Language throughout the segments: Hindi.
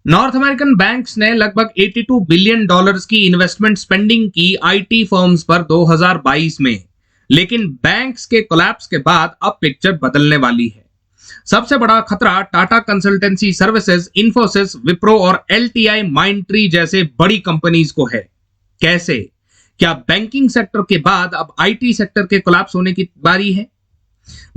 नॉर्थ अमेरिकन बैंक्स ने लगभग 82 बिलियन डॉलर्स की इन्वेस्टमेंट स्पेंडिंग की आईटी फर्म्स पर 2022 में, लेकिन बैंक्स के कोलैप्स के बाद अब पिक्चर बदलने वाली है। सबसे बड़ा खतरा टाटा कंसल्टेंसी सर्विसेज, इन्फोसिस, विप्रो और एलटीआई माइंडट्री जैसे बड़ी कंपनीज को है। कैसे? क्या बैंकिंग सेक्टर के बाद अब आईटी सेक्टर के कोलैप्स होने की बारी है?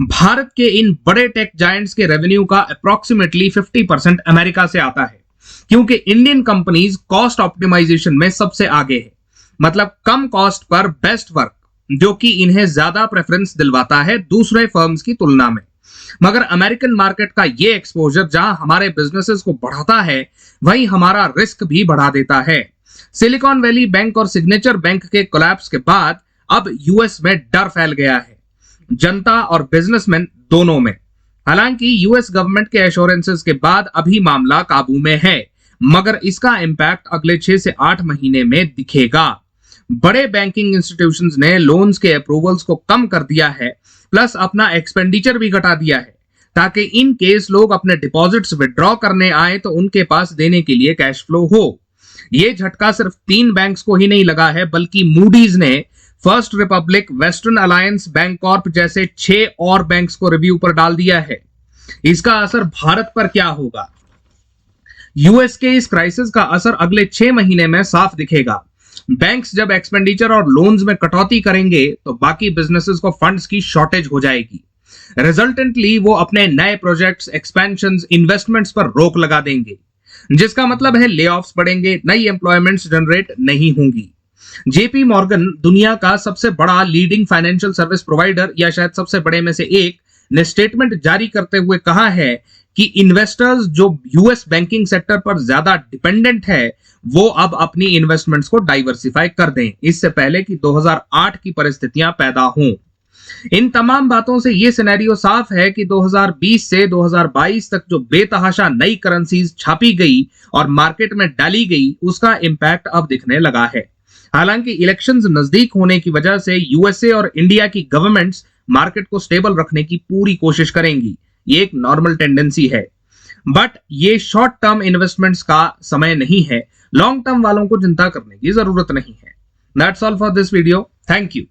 भारत के इन बड़े टेक जायंट्स के रेवेन्यू का अप्रोक्सीमेटली 50% अमेरिका से आता है, क्योंकि इंडियन कंपनीज कॉस्ट ऑप्टिमाइजेशन में सबसे आगे है। मतलब कम कॉस्ट पर बेस्ट वर्क, जो कि इन्हें ज्यादा प्रेफरेंस दिलवाता है दूसरे फर्म्स की तुलना में। मगर अमेरिकन मार्केट का ये एक्सपोजर जहां हमारे बिजनेसेस को बढ़ाता है, वहीं हमारा रिस्क भी बढ़ा देता है। सिलिकॉन वैली बैंक और सिग्नेचर बैंक के कोलैप्स के बाद अब यूएस में डर फैल गया है, जनता और बिजनेसमैन दोनों में। हालांकि यूएस गवर्नमेंट के एश्योरेंसेस के बाद अभी मामला काबू में है, मगर इसका इंपैक्ट अगले 6 से 8 महीने में दिखेगा। बड़े बैंकिंग इंस्टीट्यूशंस ने लोन्स के अप्रूवल्स को कम कर दिया है, प्लस अपना एक्सपेंडिचर भी घटा दिया है, ताकि इन केस लोग अपने डिपॉजिट्स विड्रॉ करने आए तो उनके पास देने के लिए कैश फ्लो हो। ये झटका सिर्फ 3 बैंक्स को ही नहीं लगा है, बल्कि मूडीज ने फर्स्ट रिपब्लिक, वेस्टर्न अलायंस, बैंकॉर्प जैसे 6 और बैंक्स को रिव्यू पर डाल दिया है। इसका असर भारत पर क्या होगा? यूएस के इस क्राइसिस का असर अगले 6 महीने में साफ दिखेगा। बैंक्स जब एक्सपेंडिचर और लोन्स में कटौती करेंगे तो बाकी बिजनेसेस को फंड्स की शॉर्टेज हो जाएगी। रिजल्टेंटली वो अपने नए प्रोजेक्ट्स, एक्सपेंशंस, इन्वेस्टमेंट्स पर रोक लगा देंगे, जिसका मतलब है ले ऑफ्स बढ़ेंगे, नई एम्प्लॉयमेंट्स जनरेट नहीं होंगी। जेपी मॉर्गन, दुनिया का सबसे बड़ा लीडिंग फाइनेंशियल सर्विस प्रोवाइडर या शायद सबसे बड़े में से एक, ने स्टेटमेंट जारी करते हुए कहा है कि इन्वेस्टर्स जो यूएस बैंकिंग सेक्टर पर ज्यादा डिपेंडेंट है, वो अब अपनी इन्वेस्टमेंट्स को डाइवर्सिफाई कर दें, इससे पहले कि 2008 की परिस्थितियां पैदा हों। इन तमाम बातों से यह सिनेरियो साफ है कि 2020 से 2022 तक जो बेतहाशा नई करेंसीज छापी गई और मार्केट में डाली गई, उसका इंपैक्ट अब दिखने लगा है। हालांकि इलेक्शंस नजदीक होने की वजह से यूएसए और इंडिया की गवर्नमेंट्स मार्केट को स्टेबल रखने की पूरी कोशिश करेंगी। ये एक नॉर्मल टेंडेंसी है, बट ये शॉर्ट टर्म इन्वेस्टमेंट्स का समय नहीं है। लॉन्ग टर्म वालों को चिंता करने की जरूरत नहीं है। That's all for this video. Thank you.